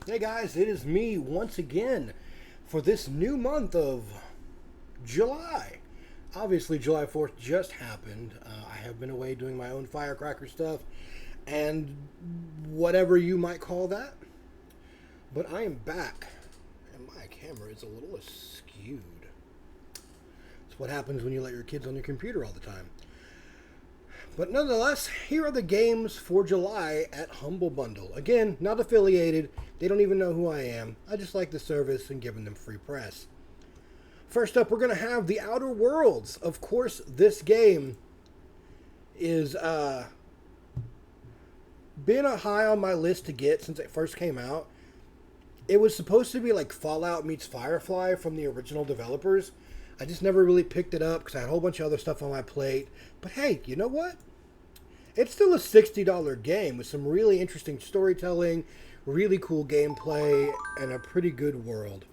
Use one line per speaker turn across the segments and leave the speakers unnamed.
Hey guys, it is me once again for this new month of July. Obviously, July 4th just happened. I have been away doing my own firecracker stuff and whatever you might call that. But I am back, and my camera is a little askewed. It's what happens when you let your kids on your computer all the time. But nonetheless, here are the games for July at Humble Bundle. Again, not affiliated. They don't even know who I am. I just like the service and giving them free press. First up, we're going to have The Outer Worlds. Of course, this game is been a high on my list to get since it first came out. It was supposed to be like Fallout meets Firefly from the original developers. I just never really picked it up because I had a whole bunch of other stuff on my plate. But hey, you know what? It's still a $60 game with some really interesting storytelling, really cool gameplay, and a pretty good world.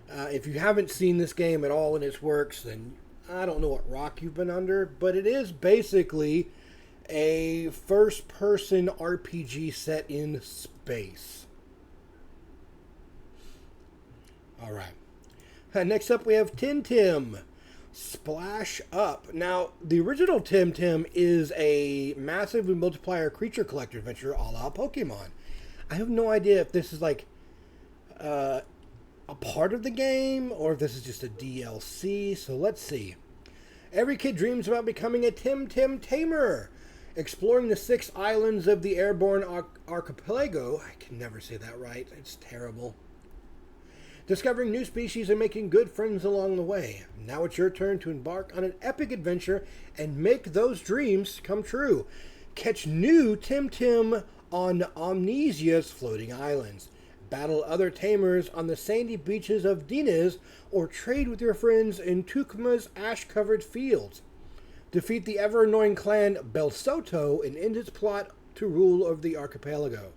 If you haven't seen this game at all in its works, then I don't know what rock you've been under, but it is basically a first-person RPG set in space. All right. Next up, we have Tintim Splash Up. Now, the original Tintim is a massively multiplayer creature collector adventure a la Pokemon. I have no idea if this is like a part of the game or if this is just a DLC, so let's see. Every kid dreams about becoming a Tim Tamer, exploring the 6 islands of the airborne archipelago. I can never say that right. It's terrible. Discovering new species and making good friends along the way. Now it's your turn to embark on an epic adventure and make those dreams come true. Catch new Tim on Amnesia's floating islands. Battle other tamers on the sandy beaches of Dines, or trade with your friends in Tukma's ash-covered fields. Defeat the ever-annoying clan Belsoto and end its plot to rule over the archipelago.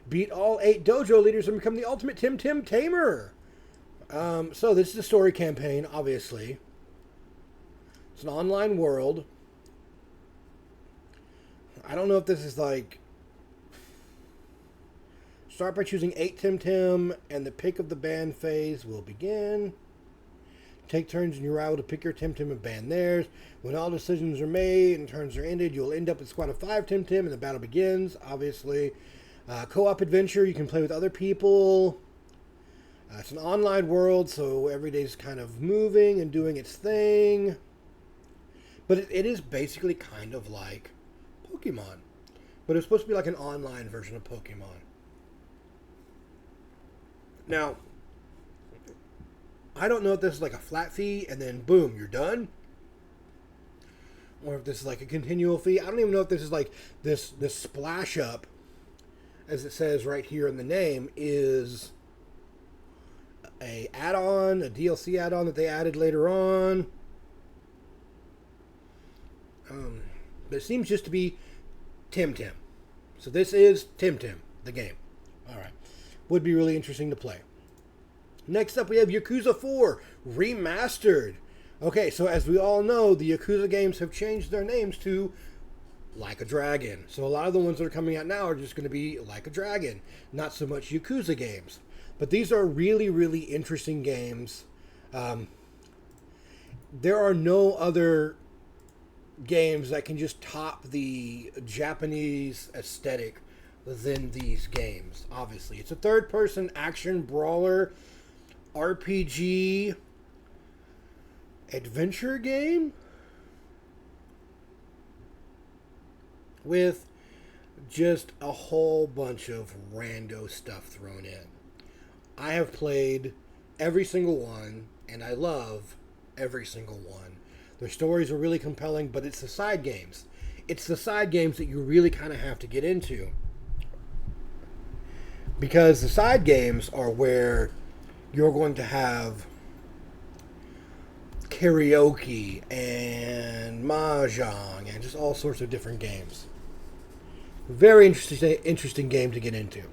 Beat all 8 dojo leaders and become the ultimate Tim Tamer. So this is a story campaign, obviously. It's an online world. I don't know if this is like... Start by choosing 8 Tim, and the pick of the band phase will begin. Take turns in your route to pick your Tim and ban theirs. When all decisions are made and turns are ended, you'll end up with a squad of 5 Tim and the battle begins, obviously. Co-op adventure, you can play with other people. It's an online world, so every day's kind of moving and doing its thing. But it is basically kind of like Pokemon. But it's supposed to be like an online version of Pokemon. Now, I don't know if this is like a flat fee and then boom, you're done. Or if this is like a continual fee. I don't even know if this is like this splash up, as it says right here in the name, is a add-on, a DLC add-on that they added later on. But it seems just to be Tim. So this is Tim, the game. Alright. Would be really interesting to play. Next up we have Yakuza 4 Remastered. Okay, so as we all know, the Yakuza games have changed their names to Like a Dragon. So a lot of the ones that are coming out now are just going to be Like a Dragon. Not so much Yakuza games. But these are really, really interesting games. There are no other games that can just top the Japanese aesthetic than these games, obviously. It's a third-person action brawler, RPG, adventure game with just a whole bunch of rando stuff thrown in. I have played every single one, and I love every single one. Their stories are really compelling, but it's the side games. It's the side games that you really kind of have to get into. Because the side games are where you're going to have karaoke and mahjong and just all sorts of different games. Very interesting game to get into.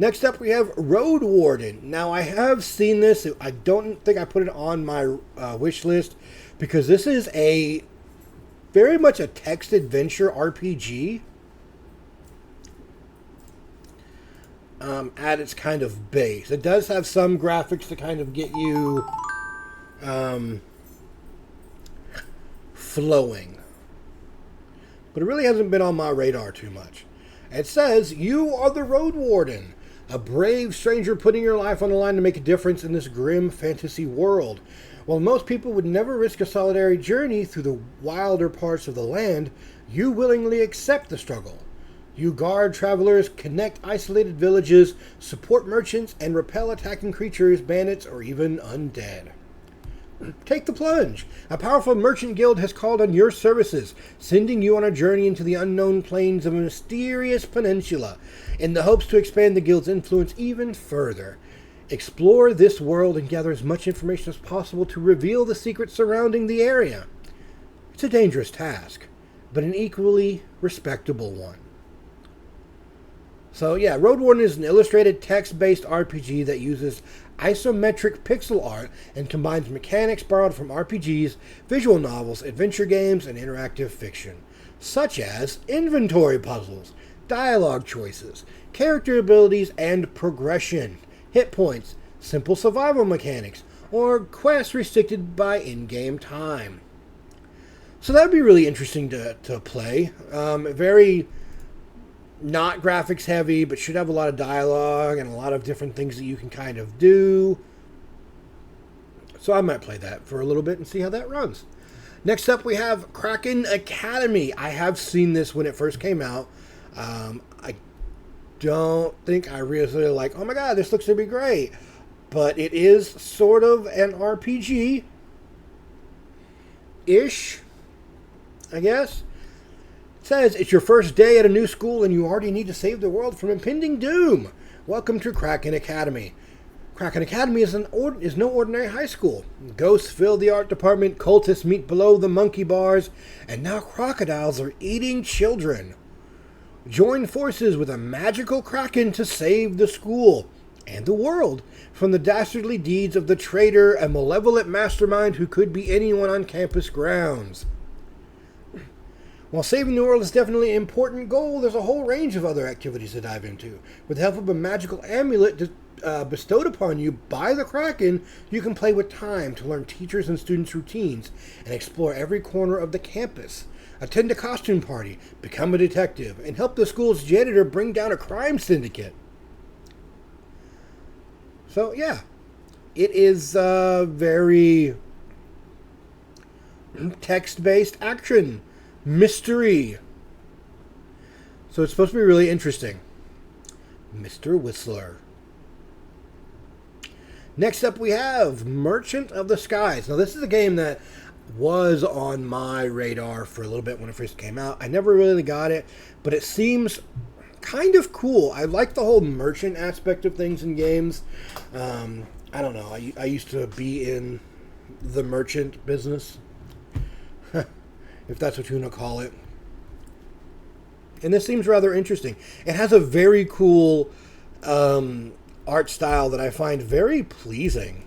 Next up, we have Road Warden. Now, I have seen this. I don't think I put it on my wish list because this is a very much a text adventure RPG. at its kind of base. It does have some graphics to kind of get you flowing, but it really hasn't been on my radar too much. It says, you are the Road Warden, a brave stranger putting your life on the line to make a difference in this grim fantasy world. While most people would never risk a solitary journey through the wilder parts of the land, you willingly accept the struggle. You guard travelers, connect isolated villages, support merchants, and repel attacking creatures, bandits, or even undead. Take the plunge. A powerful merchant guild has called on your services, sending you on a journey into the unknown plains of a mysterious peninsula, in the hopes to expand the guild's influence even further. Explore this world and gather as much information as possible to reveal the secrets surrounding the area. It's a dangerous task, but an equally respectable one. So yeah, Road Warden is an illustrated text-based RPG that uses isometric pixel art and combines mechanics borrowed from RPGs, visual novels, adventure games, and interactive fiction, such as inventory puzzles, dialogue choices, character abilities and progression, hit points, simple survival mechanics, or quests restricted by in-game time. So that would be really interesting to play. Very not graphics heavy, but should have a lot of dialogue and a lot of different things that you can kind of do. So I might play that for a little bit and see how that runs. Next up, we have Kraken Academy. I have seen this when it first came out. I don't think I really like, oh my god, this looks to be great. But it is sort of an RPG-ish, I guess. Says it's your first day at a new school and you already need to save the world from impending doom. Welcome to Kraken Academy. Kraken Academy is no ordinary high school. Ghosts fill the art department, cultists meet below the monkey bars, and now crocodiles are eating children. Join forces with a magical kraken to save the school and the world from the dastardly deeds of the traitor, a malevolent mastermind who could be anyone on campus grounds. While saving the world is definitely an important goal, there's a whole range of other activities to dive into. With the help of a magical amulet bestowed upon you by the Kraken, you can play with time to learn teachers and students' routines and explore every corner of the campus. Attend a costume party, become a detective, and help the school's janitor bring down a crime syndicate. So, yeah. It is very text-based action. Mystery. So it's supposed to be really interesting. Mr. Whistler. Next up we have Merchant of the Skies. Now this is a game that was on my radar for a little bit when it first came out. I never really got it, but it seems kind of cool. I like the whole merchant aspect of things in games. I don't know. I used to be in the merchant business. If that's what you want to call it. And this seems rather interesting. It has a very cool art style that I find very pleasing.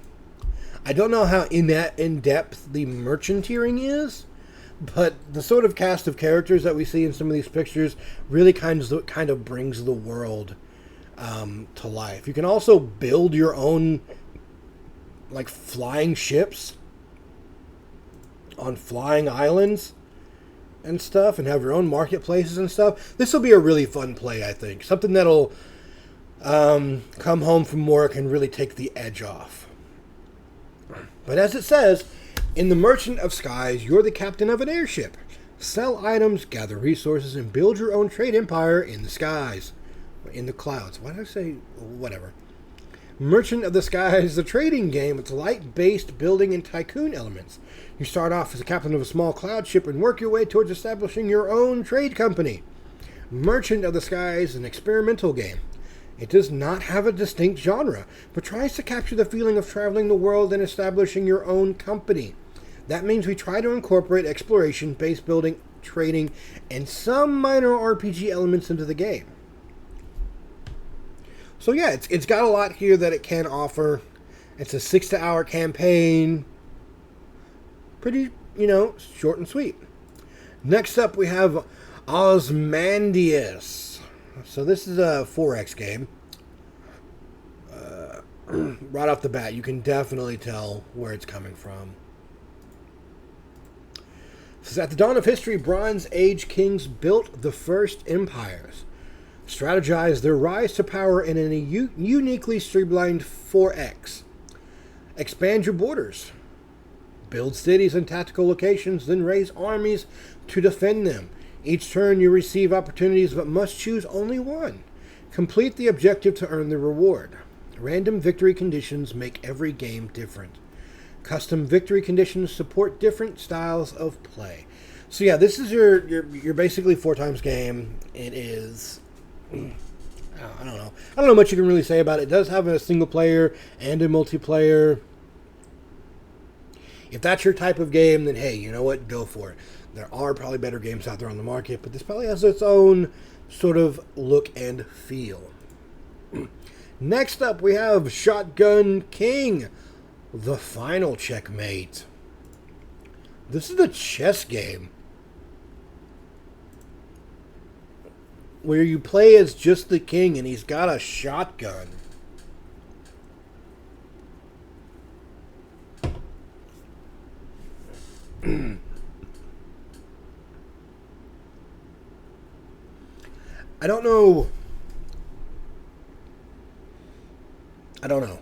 I don't know how in-depth the merchanteering is, but the sort of cast of characters that we see in some of these pictures really kind of brings the world to life. You can also build your own like flying ships on flying islands and stuff, and have your own marketplaces and stuff. This will be a really fun play, I think. Something that'll come home from work and really take the edge off. But as it says, in the Merchant of Skies, you're the captain of an airship. Sell items, gather resources, and build your own trade empire in the skies. In the clouds. Why did I say whatever? Merchant of the Skies is a trading game with light-based building and tycoon elements. You start off as a captain of a small cloud ship and work your way towards establishing your own trade company. Merchant of the Skies is an experimental game. It does not have a distinct genre, but tries to capture the feeling of traveling the world and establishing your own company. That means we try to incorporate exploration, base building, trading, and some minor RPG elements into the game. So yeah, it's got a lot here that it can offer. It's a 6-hour campaign. Pretty, short and sweet. Next up, we have Ozymandias. So this is a 4X game. right off the bat, you can definitely tell where it's coming from. Says, at the dawn of history, Bronze Age kings built the first empires, strategized their rise to power in a uniquely streamlined 4X. Expand your borders, build cities and tactical locations, then raise armies to defend them. Each turn you receive opportunities but must choose only one. Complete the objective to earn the reward. Random victory conditions make every game different. Custom victory conditions support different styles of play. So yeah, this is your basically 4x game. It is, I don't know. I don't know much you can really say about it. It does have a single player and a multiplayer. If that's your type of game, then hey, you know what? Go for it. There are probably better games out there on the market, but this probably has its own sort of look and feel. Next up, we have Shotgun King, the final checkmate. This is a chess game where you play as just the king and he's got a shotgun. I don't know. I don't know.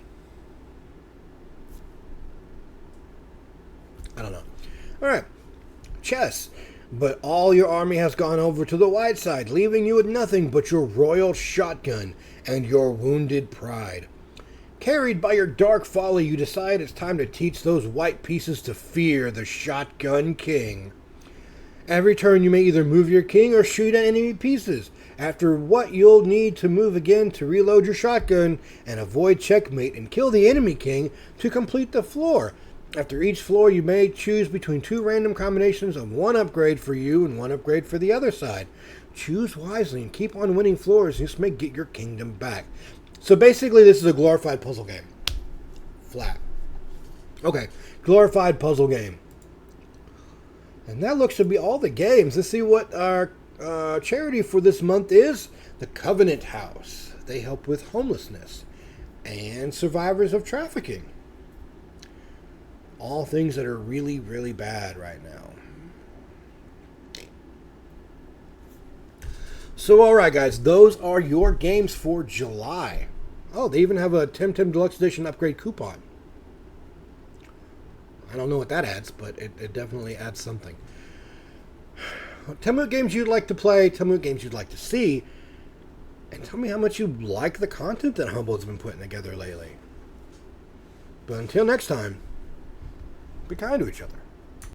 Alright. Chess. But all your army has gone over to the white side, leaving you with nothing but your royal shotgun and your wounded pride. Carried by your dark folly, you decide it's time to teach those white pieces to fear the Shotgun King. Every turn you may either move your king or shoot at enemy pieces, after what you'll need to move again to reload your shotgun and avoid checkmate and kill the enemy king to complete the floor. After each floor you may choose between two random combinations of one upgrade for you and one upgrade for the other side. Choose wisely and keep on winning floors, and this may get your kingdom back. So basically this is a glorified puzzle game. Flat. Okay, glorified puzzle game. And that looks to be all the games. Let's see what our charity for this month is. The Covenant House. They help with homelessness and survivors of trafficking. All things that are really, really bad right now. So, alright guys, those are your games for July. Oh, they even have a Temtem Deluxe Edition upgrade coupon. I don't know what that adds, but it definitely adds something. Tell me what games you'd like to play, tell me what games you'd like to see, and tell me how much you like the content that Humble's been putting together lately. But until next time, be kind to each other.